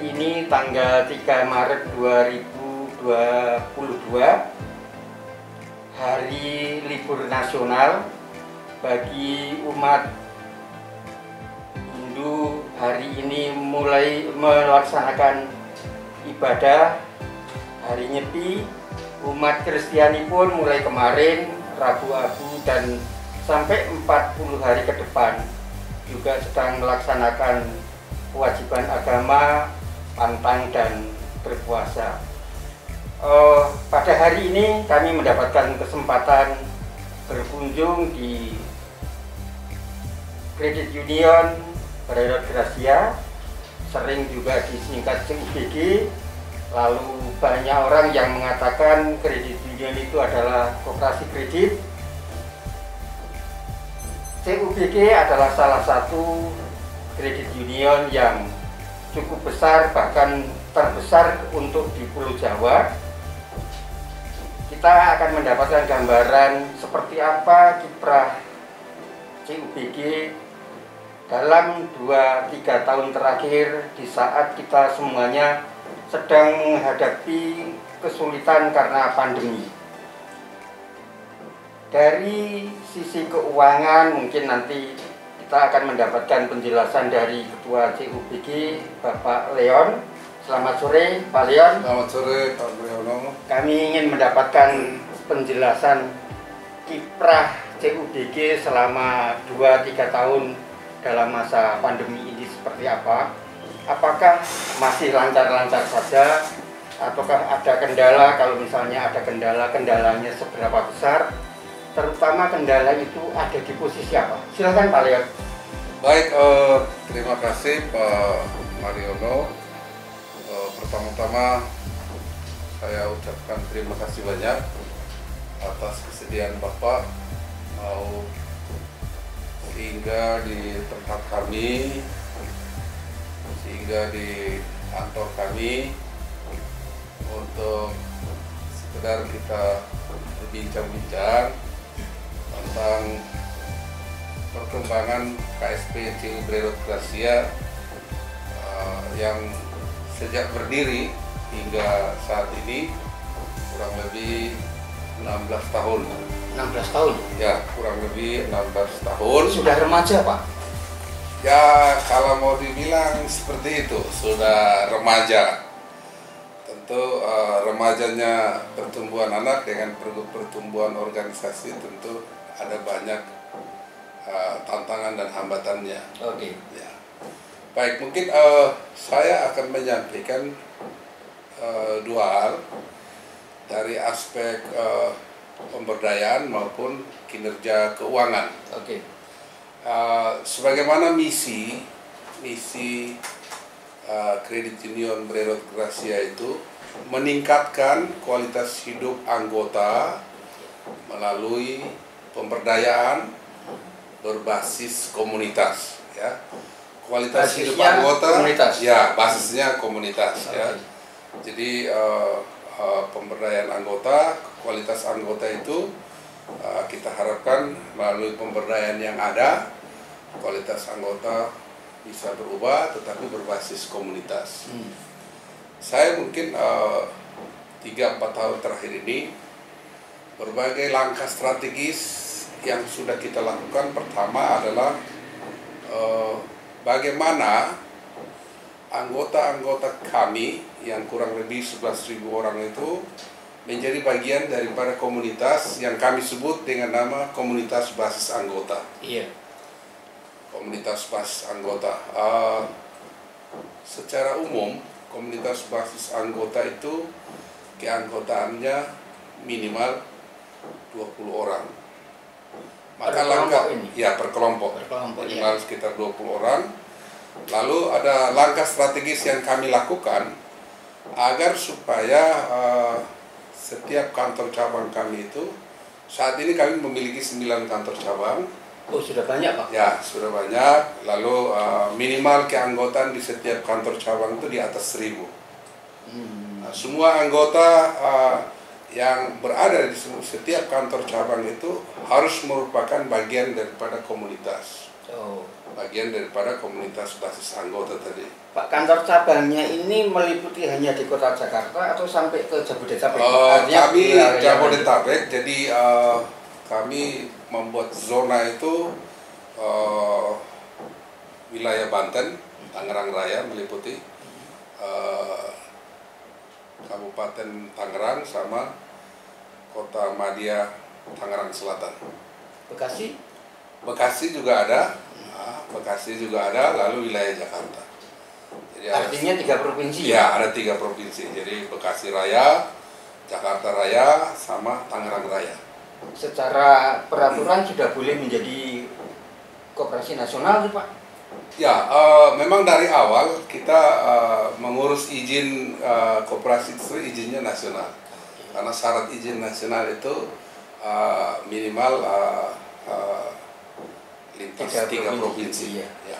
ini tanggal 3 Maret 2022, hari libur nasional bagi umat Hindu. Hari ini mulai melaksanakan ibadah hari Nyepi. Umat Kristiani pun mulai kemarin Rabu Abu dan sampai 40 hari ke depan juga sedang melaksanakan kewajiban agama, pantang dan berpuasa. Pada hari ini kami mendapatkan kesempatan berkunjung di Kredit Union Brerot Gracia, sering juga disingkat CUBG. Lalu banyak orang yang mengatakan Kredit Union itu adalah koperasi kredit. CUBG adalah salah satu kredit union yang cukup besar, bahkan terbesar untuk di Pulau Jawa. Kita akan mendapatkan gambaran seperti apa kiprah CUBG dalam 2-3 tahun terakhir di saat kita semuanya sedang menghadapi kesulitan karena pandemi. Dari sisi keuangan mungkin nanti kita akan mendapatkan penjelasan dari Ketua CUBG, Bapak Leon. Selamat sore, Pak Leon. Selamat sore, Pak Briono. Kami ingin mendapatkan penjelasan kiprah CUBG selama 2-3 tahun dalam masa pandemi ini seperti apa. Apakah masih lancar-lancar saja, ataukah ada kendala? Kalau misalnya ada kendala, kendalanya seberapa besar? Terutama kendala itu ada di posisi apa? Silakan Pak Leon. Baik, terima kasih Pak Mariono. Pertama-tama saya ucapkan terima kasih banyak atas kesediaan Bapak mau singgah di tempat kami, sehingga di kantor kami untuk sekedar kita berbincang-bincang tentang perkembangan KSP CU Brerot Gracia yang sejak berdiri hingga saat ini kurang lebih 16 tahun. 16 tahun? Ya, kurang lebih 16 tahun. Sudah remaja, Pak? Ya, kalau mau dibilang seperti itu, sudah remaja. Tentu remajanya pertumbuhan anak dengan pertumbuhan organisasi tentu ada banyak tantangan dan hambatannya. Oke. Ya. Baik, mungkin saya akan menyampaikan dua hal dari aspek pemberdayaan maupun kinerja keuangan. Oke. Sebagaimana misi Kredit Union Brerot Gracia itu meningkatkan kualitas hidup anggota melalui pemberdayaan berbasis komunitas, ya. Kualitas hidup anggota komunitas. Ya, basisnya komunitas. Okay. Ya. Jadi pemberdayaan anggota, kualitas anggota itu kita harapkan melalui pemberdayaan yang ada, kualitas anggota bisa berubah tetapi berbasis komunitas. Saya mungkin 3-4 tahun terakhir ini berbagai langkah strategis yang sudah kita lakukan. Pertama adalah bagaimana anggota-anggota kami yang kurang lebih 11.000 orang itu menjadi bagian daripada komunitas yang kami sebut dengan nama komunitas basis anggota. Iya. Komunitas basis anggota. Secara umum, komunitas basis anggota itu keanggotaannya minimal 20 orang. Maka langkah ini ya per kelompok minimal sekitar 20 orang. Lalu ada langkah strategis yang kami lakukan agar supaya setiap kantor cabang kami itu, saat ini kami memiliki 9 kantor cabang. Oh, sudah banyak, Pak? Ya, sudah banyak. Lalu minimal keanggotaan di setiap kantor cabang itu di atas 1.000. Nah, semua anggota yang berada di setiap kantor cabang itu harus merupakan bagian daripada komunitas. Oh. Bagian daripada komunitas basis anggota tadi. Pak, kantor cabangnya ini meliputi hanya di kota Jakarta atau sampai ke Jabodetabek? Kami Jabodetabek, jadi kami membuat zona itu wilayah Banten, Tangerang Raya meliputi Kabupaten Tangerang sama Kota Madia Tangerang Selatan. Bekasi? Bekasi juga ada, Bekasi juga ada, lalu wilayah Jakarta. Jadi artinya 3 provinsi? Ya, ada 3 provinsi. Jadi Bekasi Raya, Jakarta Raya, sama Tangerang Raya. Secara peraturan sudah boleh menjadi koperasi nasional, Pak? Ya, memang dari awal kita mengurus izin koperasi itu izinnya nasional. Karena syarat izin nasional itu minimal lintas 3 provinsi. Iya. Ya.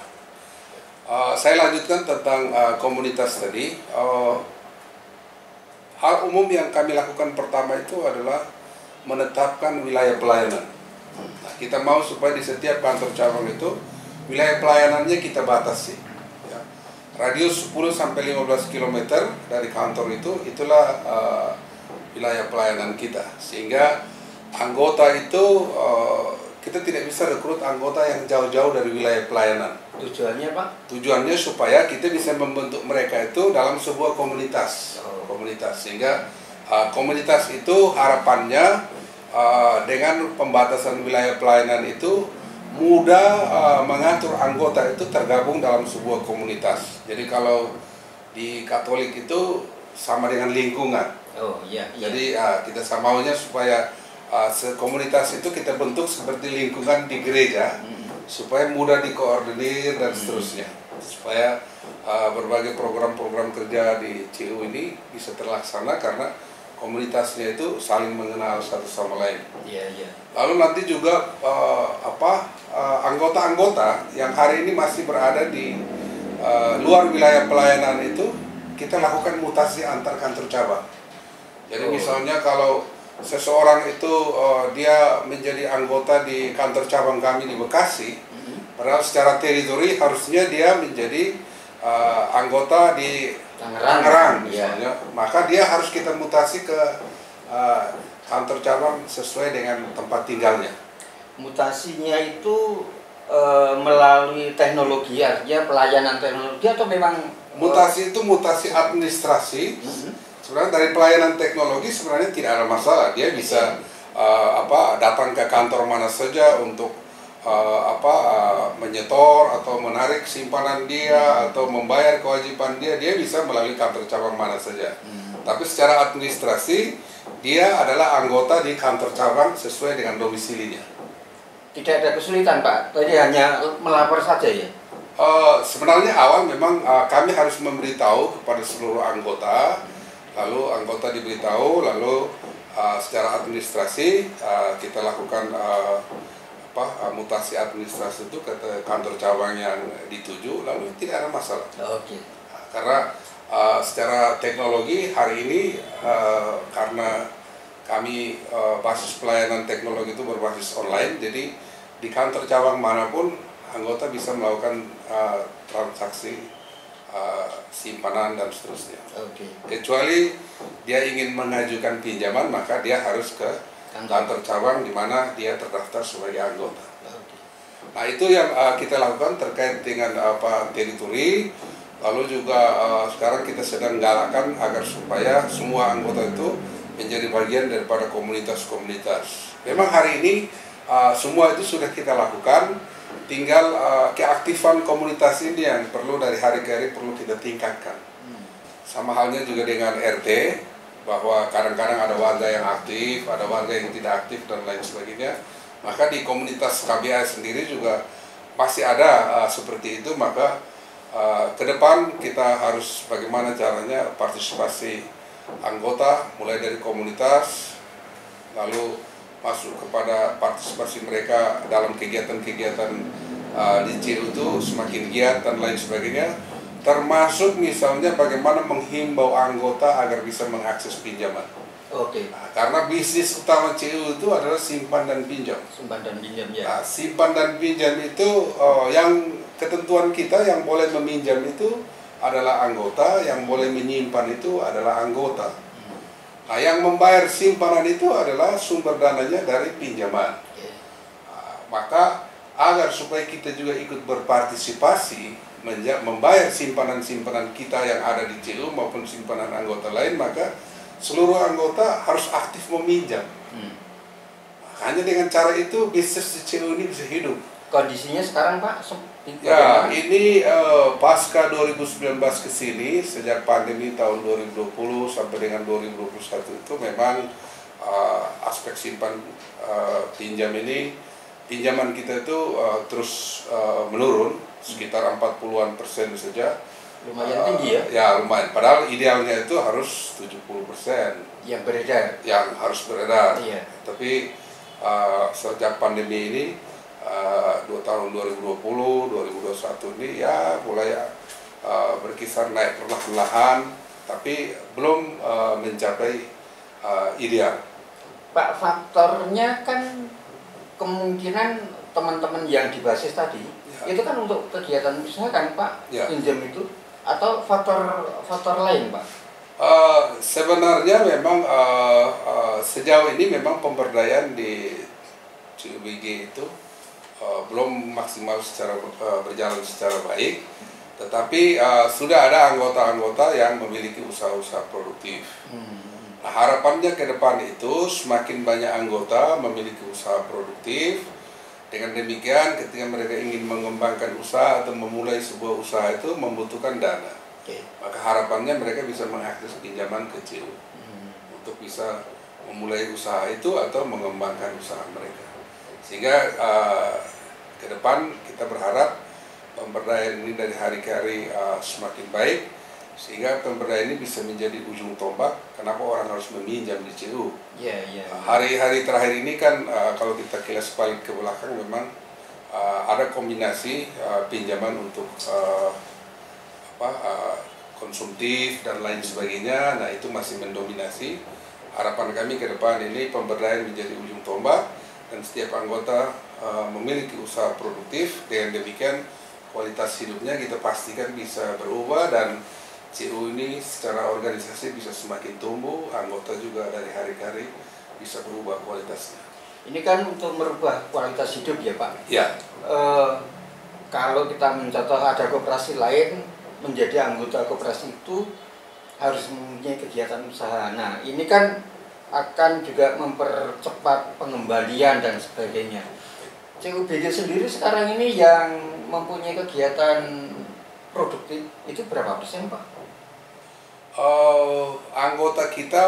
Saya lanjutkan tentang komunitas tadi. Hal umum yang kami lakukan pertama itu adalah menetapkan wilayah pelayanan. Nah, kita mau supaya di setiap kantor cabang itu wilayah pelayanannya kita batasi. Ya. Radius 10-15 km dari kantor itu, itulah wilayah pelayanan kita. Sehingga anggota itu kita tidak bisa rekrut anggota yang jauh-jauh dari wilayah pelayanan. Tujuannya, Pak? Tujuannya supaya kita bisa membentuk mereka itu dalam sebuah komunitas. Sehingga komunitas itu harapannya dengan pembatasan wilayah pelayanan itu mudah mengatur anggota itu tergabung dalam sebuah komunitas. Jadi kalau di Katolik itu sama dengan lingkungan. Oh iya. Jadi kita maunya supaya komunitas itu kita bentuk seperti lingkungan di gereja, supaya mudah dikoordinir dan seterusnya, supaya berbagai program-program kerja di CU ini bisa terlaksana karena komunitasnya itu saling mengenal satu sama lain. Iya. Lalu nanti juga anggota-anggota yang hari ini masih berada di luar wilayah pelayanan itu kita lakukan mutasi antar kantor cabang. Jadi misalnya kalau seseorang itu dia menjadi anggota di kantor cabang kami di Bekasi, padahal secara teritori harusnya dia menjadi anggota di Tangerang misalnya, maka dia harus kita mutasi ke kantor cabang sesuai dengan tempat tinggalnya. Mutasinya itu melalui teknologi, artinya pelayanan teknologi atau memang mutasi itu mutasi administrasi. Sebenarnya dari pelayanan teknologi sebenarnya tidak ada masalah, dia bisa datang ke kantor mana saja untuk menyetor atau menarik simpanan dia atau membayar kewajiban dia bisa melalui kantor cabang mana saja. Tapi secara administrasi dia adalah anggota di kantor cabang sesuai dengan domisilinya. Tidak ada kesulitan, Pak, tadi hanya melapor saja ya? Sebenarnya awal memang kami harus memberitahu kepada seluruh anggota, lalu anggota diberitahu, lalu secara administrasi kita lakukan mutasi administrasi itu ke kantor cabang yang dituju, lalu tidak ada masalah. Oke. Karena secara teknologi hari ini karena kami basis pelayanan teknologi itu berbasis online, jadi di kantor cabang manapun anggota bisa melakukan transaksi simpanan dan seterusnya. Kecuali dia ingin mengajukan pinjaman, maka dia harus ke kantor cabang di mana dia terdaftar sebagai anggota. Nah, itu yang kita lakukan terkait dengan teritori. Lalu juga sekarang kita sedang galakkan agar supaya semua anggota itu menjadi bagian daripada komunitas-komunitas. Memang hari ini semua itu sudah kita lakukan, tinggal keaktifan komunitas ini yang perlu dari hari ke hari perlu kita tingkatkan. Sama halnya juga dengan RT, bahwa kadang-kadang ada warga yang aktif, ada warga yang tidak aktif dan lain sebagainya. Maka di komunitas KBA sendiri juga masih ada seperti itu, maka ke depan kita harus bagaimana caranya partisipasi anggota mulai dari komunitas, lalu masuk kepada partisipasi mereka dalam kegiatan-kegiatan di CIU itu semakin giat dan lain sebagainya, termasuk misalnya bagaimana menghimbau anggota agar bisa mengakses pinjaman. Oke. Nah, karena bisnis utama CU itu adalah simpan dan pinjam. Simpan dan pinjam ya. Nah, simpan dan pinjam itu yang ketentuan kita yang boleh meminjam itu adalah anggota, yang boleh menyimpan itu adalah anggota. Nah, yang membayar simpanan itu adalah sumber dananya dari pinjaman. Nah, maka agar supaya kita juga ikut berpartisipasi membayar simpanan-simpanan kita yang ada di CU maupun simpanan anggota lain, maka seluruh anggota harus aktif meminjam. Makanya dengan cara itu bisnis di CU ini bisa hidup. Kondisinya sekarang Pak? Ya, ini pasca 2019 ke sini, sejak pandemi tahun 2020 sampai dengan 2021 itu memang aspek simpan pinjam ini, pinjaman kita itu terus menurun sekitar 40-an% saja. Lumayan tinggi ya? Ya lumayan, padahal idealnya itu harus 70% yang beredar. Yang harus beredar. Iya. Tapi sejak pandemi ini 2 tahun 2020, 2021 ini ya mulai berkisar naik perlahan-lahan, tapi belum mencapai ideal. Pak, faktornya kan kemungkinan teman-teman yang di basis tadi ya, itu kan untuk kegiatan usaha kan Pak, ya, pinjam itu, atau faktor lain Pak? Sebenarnya memang sejauh ini memang pemberdayaan di CUBG itu belum maksimal berjalan secara baik, tetapi sudah ada anggota-anggota yang memiliki usaha-usaha produktif. Nah, harapannya ke depan itu semakin banyak anggota memiliki usaha produktif. Dengan demikian, ketika mereka ingin mengembangkan usaha atau memulai sebuah usaha itu membutuhkan dana. Maka harapannya mereka bisa mengakses pinjaman kecil untuk bisa memulai usaha itu atau mengembangkan usaha mereka. Sehingga ke depan kita berharap pemberdayaan ini dari hari ke hari semakin baik, sehingga pemberdayaan ini bisa menjadi ujung tombak kenapa orang harus meminjam di CU. Hari-hari terakhir ini kan kalau kita kilas balik ke belakang memang ada kombinasi pinjaman untuk konsumtif dan lain sebagainya. Nah, itu masih mendominasi. Harapan kami ke depan ini pemberdayaan menjadi ujung tombak dan setiap anggota memiliki usaha produktif. Dengan demikian kualitas hidupnya kita pastikan bisa berubah dan CU ini secara organisasi bisa semakin tumbuh, anggota juga dari hari ke hari bisa berubah kualitasnya. Ini kan untuk merubah kualitas hidup ya Pak? Ya. Kalau kita mencontoh ada koperasi lain, menjadi anggota koperasi itu harus mempunyai kegiatan usaha. Nah, ini kan akan juga mempercepat pengembalian dan sebagainya. CUBG sendiri sekarang ini yang mempunyai kegiatan produktif itu berapa persen Pak? Anggota kita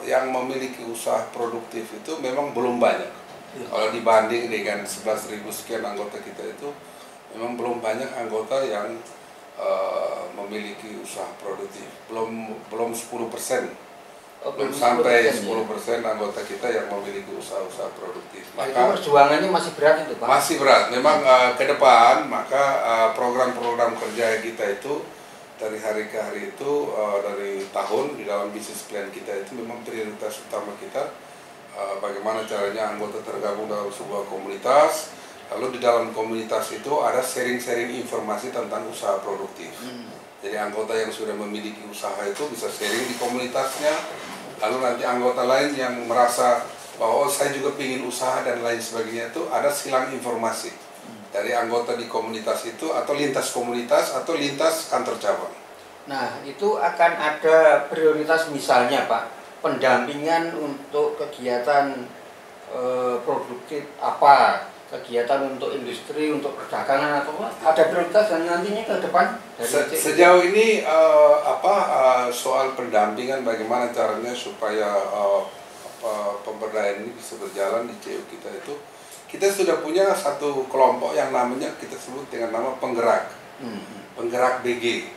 yang memiliki usaha produktif itu memang belum banyak. Kalau dibanding dengan 11.000 sekian anggota kita itu, memang belum banyak anggota yang memiliki usaha produktif. Belum 10%. Belum sampai 10% anggota kita yang memiliki usaha-usaha produktif. Maka itu perjuangannya masih berat itu Pak? Masih berat. Memang ke depan maka program-program kerja kita itu dari hari ke hari itu dari tahun di dalam bisnis plan kita itu memang prioritas utama kita bagaimana caranya anggota tergabung dalam sebuah komunitas, lalu di dalam komunitas itu ada sharing-sharing informasi tentang usaha produktif. Jadi anggota yang sudah memiliki usaha itu bisa sharing di komunitasnya, lalu nanti anggota lain yang merasa bahwa saya juga ingin usaha dan lain sebagainya itu ada silang informasi dari anggota di komunitas itu atau lintas komunitas atau lintas kantor cabang. Nah, itu akan ada prioritas misalnya Pak, pendampingan untuk kegiatan produktif apa, kegiatan untuk industri, untuk perdagangan atau apa, ada prioritas dan nantinya ke depan dari sejauh ini soal pendampingan bagaimana caranya supaya pemberdayaan ini bisa berjalan di CU kita itu. Kita sudah punya satu kelompok yang namanya kita sebut dengan nama penggerak, penggerak BG.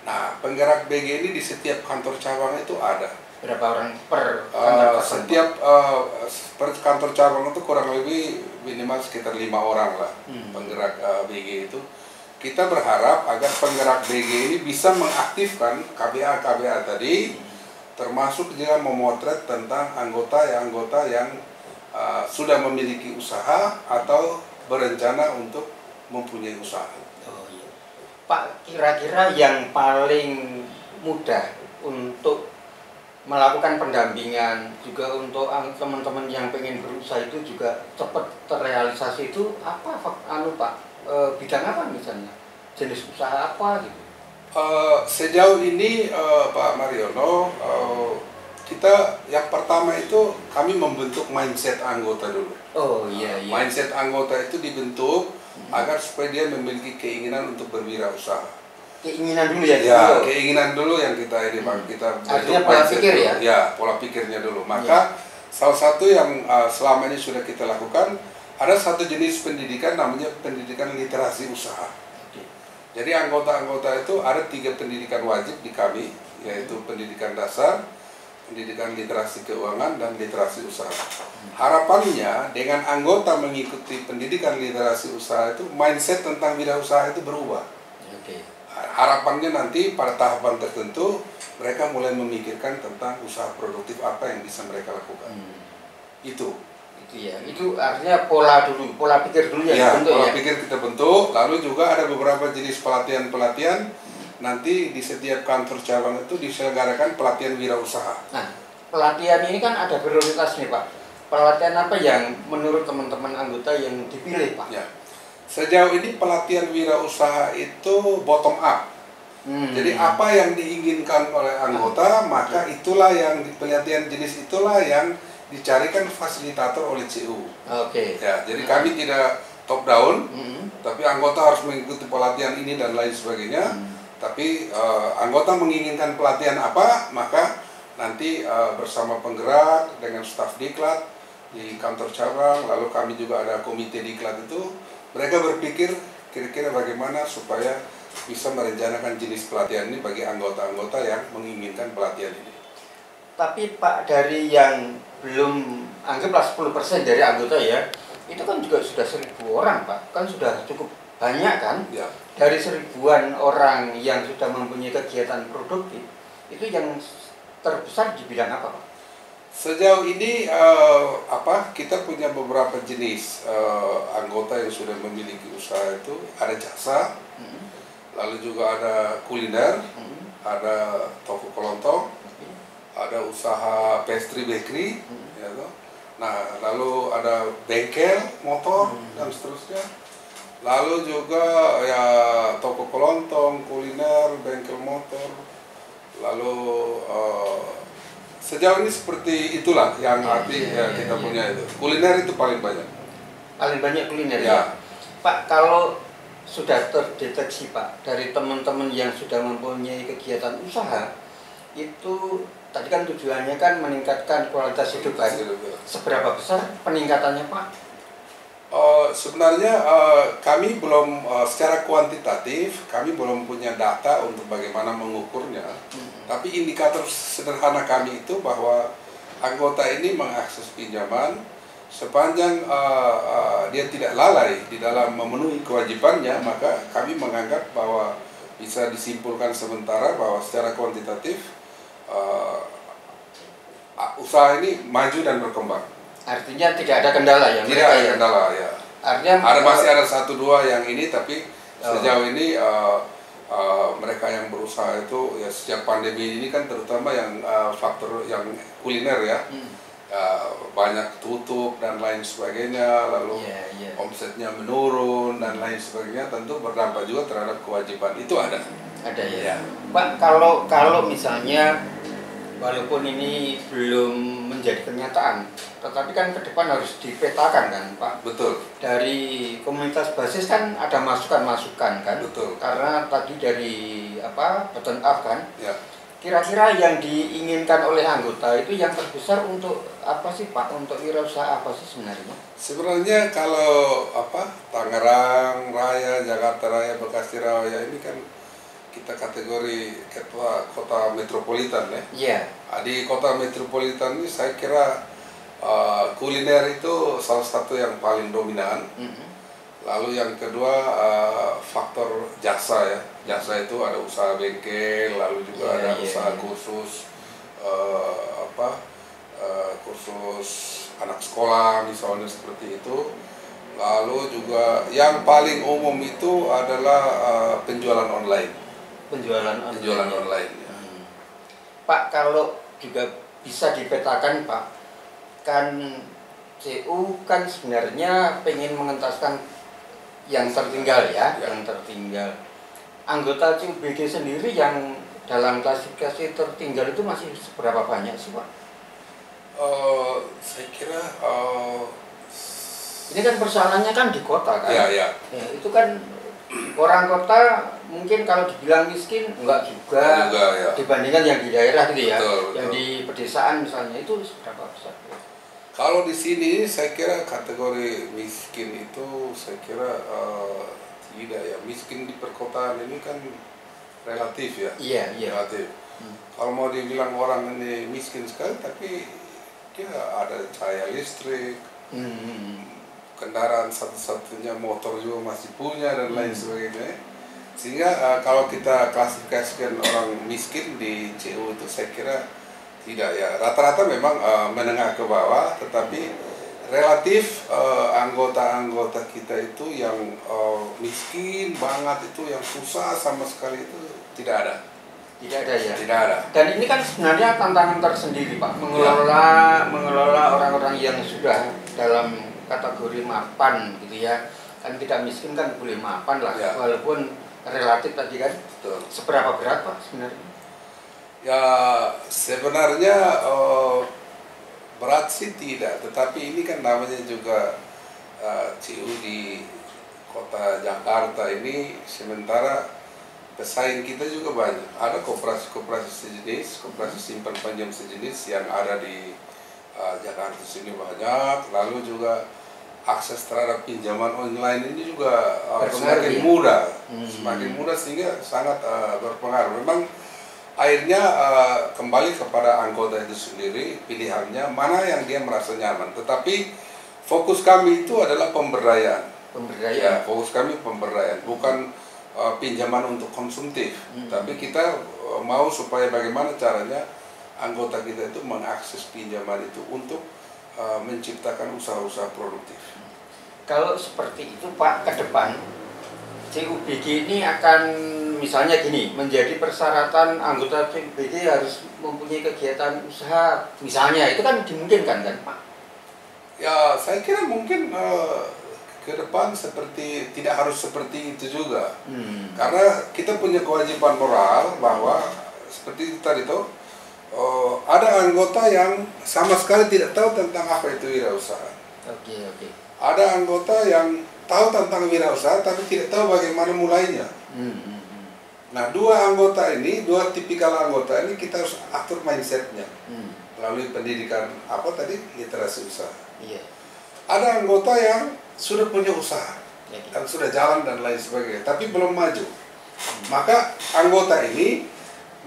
Nah, penggerak BG ini di setiap kantor cabang itu ada. Berapa orang per kantor cabang? Setiap per kantor cabang itu kurang lebih minimal sekitar 5 orang lah penggerak BG itu. Kita berharap agar penggerak BG ini bisa mengaktifkan KBA-KBA tadi, termasuk juga memotret tentang anggota yang sudah memiliki usaha atau berencana untuk mempunyai usaha. Oh, iya. Pak, kira-kira yang paling mudah untuk melakukan pendampingan juga untuk teman-teman yang pengen berusaha itu juga cepat terrealisasi itu apa Pak? Bidang apa misalnya? Jenis usaha apa gitu? Sejauh ini Pak Mariono, kita yang pertama itu kami membentuk mindset anggota dulu. Oh iya. Mindset anggota itu dibentuk agar supaya dia memiliki keinginan untuk berwirausaha. Keinginan dulu ya? Ya, keinginan dulu yang kita ini Pak, kita artinya pola pikir dulu. Ya? Ya, pola pikirnya dulu. Maka salah satu yang selama ini sudah kita lakukan, ada satu jenis pendidikan namanya pendidikan literasi usaha. Jadi anggota-anggota itu ada 3 pendidikan wajib di kami, yaitu pendidikan dasar, pendidikan literasi keuangan, dan literasi usaha. Harapannya dengan anggota mengikuti pendidikan literasi usaha itu, mindset tentang wirausaha itu berubah. Harapannya nanti pada tahapan tertentu mereka mulai memikirkan tentang usaha produktif apa yang bisa mereka lakukan. Itu ya. Itu artinya pola pikir dulu ya. Pola pikir kita bentuk. Lalu juga ada beberapa jenis pelatihan nanti di setiap kantor cabang itu diselenggarakan pelatihan wirausaha. Nah, pelatihan ini kan ada prioritas nih Pak. Pelatihan apa yang menurut teman-teman anggota yang dipilih Pak? Ya. Sejauh ini pelatihan wirausaha itu bottom up. Jadi apa yang diinginkan oleh anggota, maka itulah yang di pelatihan jenis itulah yang dicarikan fasilitator oleh CU. Ya, jadi kami tidak top down, tapi anggota harus mengikuti pelatihan ini dan lain sebagainya. Tapi anggota menginginkan pelatihan apa, maka nanti bersama penggerak dengan staf diklat di kantor cabang, lalu kami juga ada komite diklat itu. Mereka berpikir kira-kira bagaimana supaya bisa merencanakan jenis pelatihan ini bagi anggota-anggota yang menginginkan pelatihan ini. Tapi Pak, dari yang belum, anggaplah 10% dari anggota ya, itu kan juga sudah 1.000 orang Pak, kan sudah cukup banyak kan? Ya. Dari 1.000-an orang yang sudah mempunyai kegiatan produktif, itu yang terbesar di bidang apa Pak? Sejauh ini kita punya beberapa jenis anggota yang sudah memiliki usaha itu, ada jasa, lalu juga ada kuliner, ada toko kelontong, ada usaha pastry bakery, ya toh. Nah lalu ada bengkel motor dan seterusnya, lalu juga ya toko kelontong, kuliner, bengkel motor, lalu sejauh ini seperti itulah yang kita punya itu. Kuliner itu paling banyak. Paling banyak kuliner ya? Pak, kalau sudah terdeteksi Pak, dari teman-teman yang sudah mempunyai kegiatan usaha, itu tadi kan tujuannya kan meningkatkan kualitas hidup kan? Seberapa besar peningkatannya Pak? Sebenarnya kami belum secara kuantitatif, kami belum punya data untuk bagaimana mengukurnya. Tapi indikator sederhana kami itu bahwa anggota ini mengakses pinjaman sepanjang dia tidak lalai di dalam memenuhi kewajibannya, maka kami menganggap bahwa bisa disimpulkan sementara bahwa secara kuantitatif usaha ini maju dan berkembang. Artinya tidak ada kendala ya? Tidak ada kendala ya. Artinya masih ada 1-2 yang ini, tapi sejauh ini mereka yang berusaha itu ya sejak pandemi ini kan terutama yang faktor yang kuliner ya, banyak tutup dan lain sebagainya, lalu omsetnya menurun dan lain sebagainya, tentu berdampak juga terhadap kewajiban itu ada ya. Pak, kalau misalnya walaupun ini belum menjadi kenyataan, tetapi kan ke depan harus dipetakan kan Pak? Betul. Dari komunitas basis kan ada masukan-masukan kan? Betul. Karena tadi dari bottom up kan? Ya. Kira-kira yang diinginkan oleh anggota itu yang terbesar untuk apa sih Pak? Untuk wirausaha apa sih sebenarnya? Sebenarnya kalau Tangerang Raya, Jakarta Raya, Bekasi Raya ini kan kita kategori kota metropolitan ya. Iya. Di kota metropolitan ini saya kira kuliner itu salah satu yang paling dominan. Lalu yang kedua faktor jasa ya. Jasa itu ada usaha bengkel, lalu juga ada usaha khusus, kursus anak sekolah misalnya seperti itu. Lalu juga yang paling umum itu adalah penjualan online. Penjualan online. Ya. Pak, kalau juga bisa dipetakan Pak, kan CU kan sebenarnya pengen mengentaskan yang tertinggal ya, yang tertinggal. Anggota CUBG sendiri yang dalam klasifikasi tertinggal itu masih seberapa banyak sih Pak? Saya kira ini kan persoalannya kan di kota kan? Ya, itu kan orang kota mungkin kalau dibilang miskin enggak juga, ya. Dibandingkan yang di daerah gitu ya, betul. Yang di pedesaan misalnya itu seberapa besar? Kalau di sini saya kira kategori miskin itu saya kira tidak ya. Miskin di perkotaan ini kan relatif ya. Iya. Relatif. Kalau mau dibilang orang ini miskin sekali, tapi dia ada cahaya listrik, kendaraan satu-satunya motor juga masih punya dan lain sebagainya. Sehingga kalau kita klasifikasikan orang miskin di CU itu saya kira tidak ya. Rata-rata memang menengah ke bawah, tetapi relatif anggota-anggota kita itu yang miskin banget itu, yang susah sama sekali itu tidak ada. Tidak ada ya. Tidak ada. Dan ini kan sebenarnya tantangan tersendiri Pak, mengelola orang-orang yang sudah dalam kategori mapan gitu ya. Kan tidak miskin kan boleh mapan lah, ya. Walaupun relatif tadi kan. Betul. Seberapa berat Pak sebenarnya? Ya sebenarnya berat sih tidak, tetapi ini kan namanya juga CU di kota Jakarta ini, sementara pesaing kita juga banyak. Ada koperasi-koperasi sejenis, koperasi simpan pinjam sejenis yang ada di Jakarta sini banyak. Lalu juga akses terhadap pinjaman online ini juga semakin mudah, semakin mudah sehingga sangat berpengaruh. Memang akhirnya kembali kepada anggota itu sendiri pilihannya mana yang dia merasa nyaman. Tetapi fokus kami itu adalah pemberdayaan. Ya, fokus kami pemberdayaan, bukan pinjaman untuk konsumtif, tapi kita mau supaya bagaimana caranya anggota kita itu mengakses pinjaman itu untuk menciptakan usaha-usaha produktif. Kalau seperti itu Pak, ke depan CUBG ini akan misalnya gini, menjadi persyaratan anggota CUBG harus mempunyai kegiatan usaha, misalnya itu kan dimungkinkan kan Pak? Ya saya kira mungkin ke depan seperti tidak harus seperti itu juga, karena kita punya kewajiban moral bahwa seperti itu tadi tuh ada anggota yang sama sekali tidak tahu tentang apa itu wirausaha. Oke. Ada anggota yang tahu tentang wirausaha tapi tidak tahu bagaimana mulainya. Nah dua tipikal anggota ini kita harus atur mindsetnya melalui pendidikan literasi usaha. Iya. Ada anggota yang sudah punya usaha dan sudah jalan dan lain sebagainya, tapi belum maju. Maka anggota ini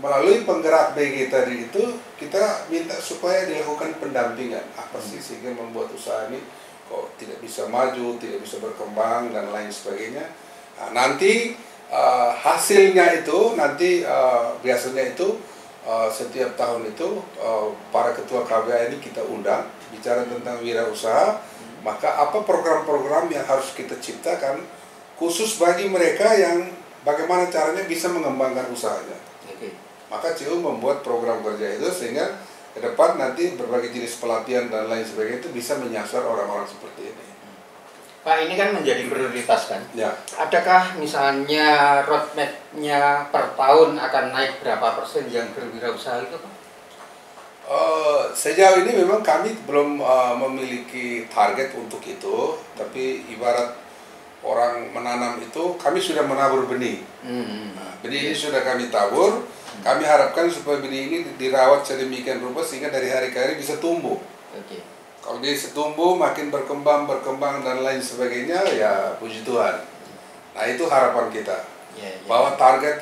melalui penggerak BG tadi itu kita minta supaya dilakukan pendampingan apa sih sehingga membuat usaha ini kok tidak bisa maju, tidak bisa berkembang dan lain sebagainya. Nah, nanti hasilnya itu biasanya itu setiap tahun itu para ketua KBA ini kita undang bicara tentang wirausaha. Maka apa program-program yang harus kita ciptakan khusus bagi mereka yang bagaimana caranya bisa mengembangkan usahanya. Maka CU membuat program kerja itu sehingga ke depan nanti berbagai jenis pelatihan dan lain sebagainya itu bisa menyasar orang-orang seperti ini. Pak, ini kan menjadi prioritas kan? Ya. Adakah misalnya roadmap-nya per tahun akan naik berapa persen yang berwirausaha itu Pak? Sejauh ini memang kami belum memiliki target untuk itu, tapi ibarat orang menanam itu, kami sudah menabur benih. Benih ini sudah kami tabur, kami harapkan supaya benih ini dirawat sedemikian rupa sehingga dari hari ke hari bisa tumbuh. Kalau dia bisa tumbuh, makin berkembang dan lain sebagainya, ya puji Tuhan. Nah itu harapan kita, bahwa target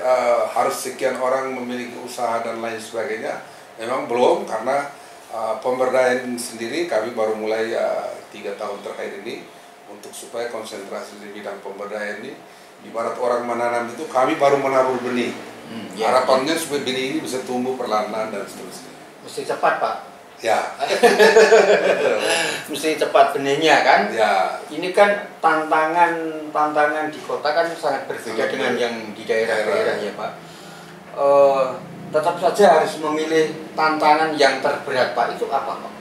harus sekian orang memiliki usaha dan lain sebagainya. Memang belum, karena pemberdayaan sendiri kami baru mulai 3 tahun terakhir ini untuk supaya konsentrasi di bidang pemberdayaan ini. Ibarat orang menanam itu, kami baru menabur benih. Harapannya supaya benih ini bisa tumbuh perlahan-lahan dan seterusnya. Mesti cepat Pak. Ya. Mesti cepat benihnya kan. Ya. Ini kan tantangan di kota kan sangat berbeda dengan yang di daerah-daerah ya Pak. Tetap saja harus memilih tantangan yang terberat Pak. Itu apa Pak?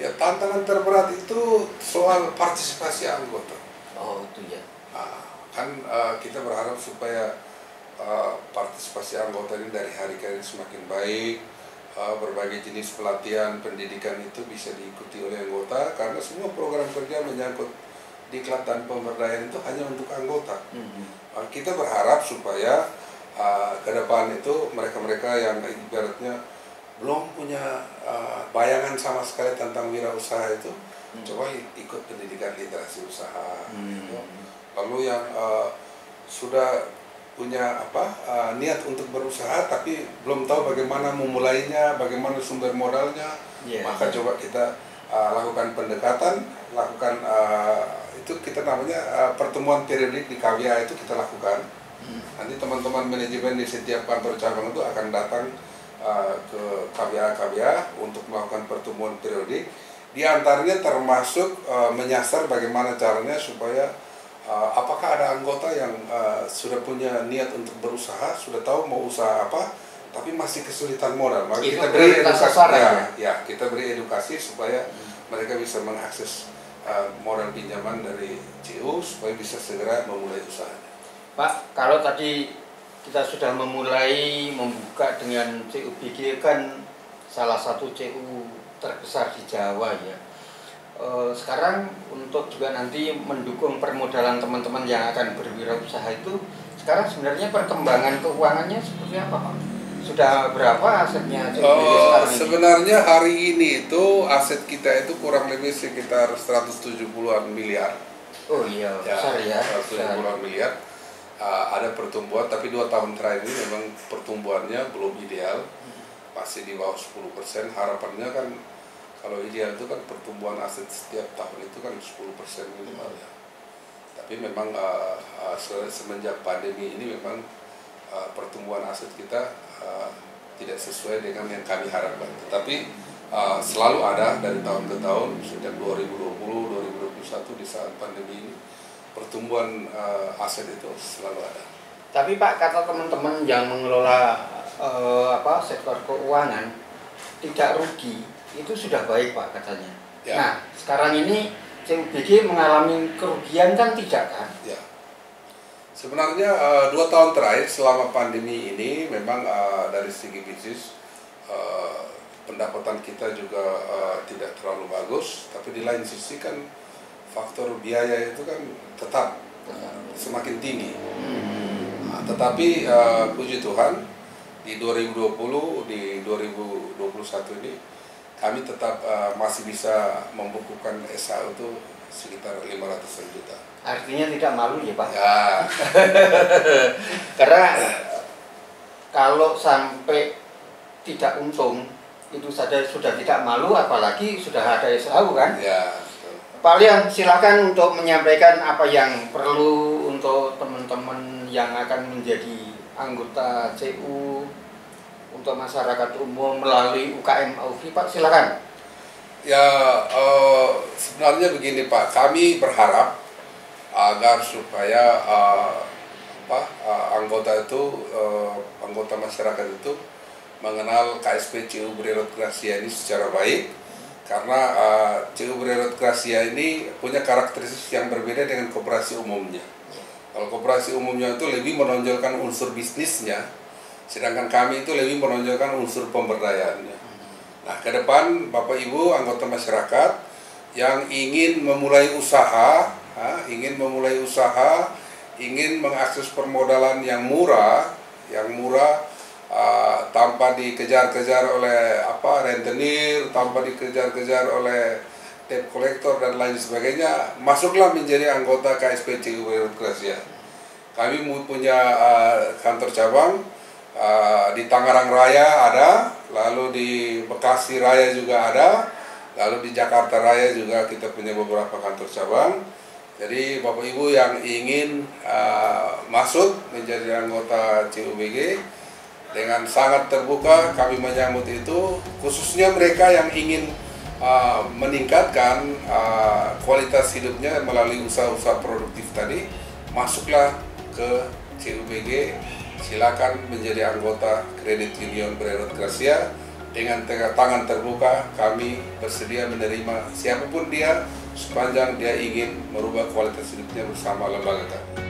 Ya, tantangan terberat itu soal partisipasi anggota. Oh itu ya. Kan kita berharap supaya partisipasi anggota ini dari hari ke hari semakin baik. Berbagai jenis pelatihan pendidikan itu bisa diikuti oleh anggota, karena semua program kerja menyangkut diklat dan pemberdayaan itu hanya untuk anggota. Kita berharap supaya ke depan itu mereka-mereka yang ibaratnya belum punya bayangan sama sekali tentang wirausaha itu coba ikut pendidikan literasi usaha. Lalu yang sudah punya niat untuk berusaha tapi belum tahu bagaimana memulainya, bagaimana sumber modalnya, maka coba kita lakukan pendekatan, lakukan itu kita namanya pertemuan periodik di KWA itu kita lakukan. Nanti teman-teman manajemen di setiap kantor cabang itu akan datang ke KWA untuk melakukan pertemuan periodik. Di antaranya termasuk menyasar bagaimana caranya supaya apakah ada anggota yang sudah punya niat untuk berusaha, sudah tahu mau usaha apa, tapi masih kesulitan modal. Maka kita beri edukasi, kita beri edukasi supaya mereka bisa mengakses modal pinjaman dari CU supaya bisa segera memulai usahanya. Pak, kalau tadi kita sudah memulai membuka dengan CUBG kan salah satu CU terbesar di Jawa ya. Sekarang untuk juga nanti mendukung permodalan teman-teman yang akan berwirausaha itu, sekarang sebenarnya perkembangan keuangannya seperti apa Pak? Sudah berapa asetnya? Sebenarnya hari ini itu aset kita itu kurang lebih sekitar 170-an miliar. Oh iya, besar ya. 170-an miliar. Ada pertumbuhan, tapi 2 tahun terakhir ini memang pertumbuhannya belum ideal, masih di bawah 10%. Harapannya kan kalau ideal itu kan pertumbuhan aset setiap tahun itu kan 10% minimal ya. Tapi memang semenjak pandemi ini memang pertumbuhan aset kita tidak sesuai dengan yang kami harapkan. Tetapi selalu ada dari tahun ke tahun, sejak 2020, 2021 di saat pandemi ini, pertumbuhan aset itu selalu ada. Tapi Pak, kata teman-teman yang mengelola sektor keuangan tidak rugi, itu sudah baik Pak katanya. Ya. Nah, sekarang ini CUBG mengalami kerugian kan tidak kan? Ya. Sebenarnya 2 tahun terakhir selama pandemi ini memang dari segi bisnis pendapatan kita juga tidak terlalu bagus, tapi di lain sisi kan faktor biaya itu kan tetap semakin tinggi. Tetapi puji Tuhan di 2020, di 2021 ini kami tetap masih bisa membukukan SHU itu sekitar 500 juta. Artinya tidak malu ya Pak? Ya. Karena kalau sampai tidak untung itu saja sudah tidak malu, apalagi sudah ada SHU kan? Ya. Pak Liang, silakan untuk menyampaikan apa yang perlu untuk teman-teman yang akan menjadi anggota CU untuk masyarakat umum melalui UKM AUFI, Pak, silakan. Ya, sebenarnya begini Pak, kami berharap agar supaya anggota masyarakat itu mengenal KSP CU Bererot Gracia ini secara baik, karena CU Bererot Gracia ini punya karakteristik yang berbeda dengan koperasi umumnya. Kalau koperasi umumnya itu lebih menonjolkan unsur bisnisnya, sedangkan kami itu lebih menonjolkan unsur pemberdayaannya. Nah, ke depan Bapak Ibu anggota masyarakat yang ingin memulai usaha, ingin mengakses permodalan yang murah, tanpa dikejar-kejar oleh rentenir, tanpa dikejar-kejar oleh debt collector dan lain sebagainya, masuklah menjadi anggota KSP CU Bererot Gracia. Kami punya kantor cabang di Tangerang Raya ada, lalu di Bekasi Raya juga ada, lalu di Jakarta Raya juga kita punya beberapa kantor cabang. Jadi Bapak Ibu yang ingin masuk menjadi anggota CUBG Dengan sangat terbuka kami menyambut itu, khususnya mereka yang ingin meningkatkan kualitas hidupnya melalui usaha-usaha produktif tadi, masuklah ke CUBG, silakan menjadi anggota Kredit Union Brerot Gracia. Dengan tangan terbuka kami bersedia menerima siapapun dia sepanjang dia ingin merubah kualitas hidupnya bersama lembaga kami.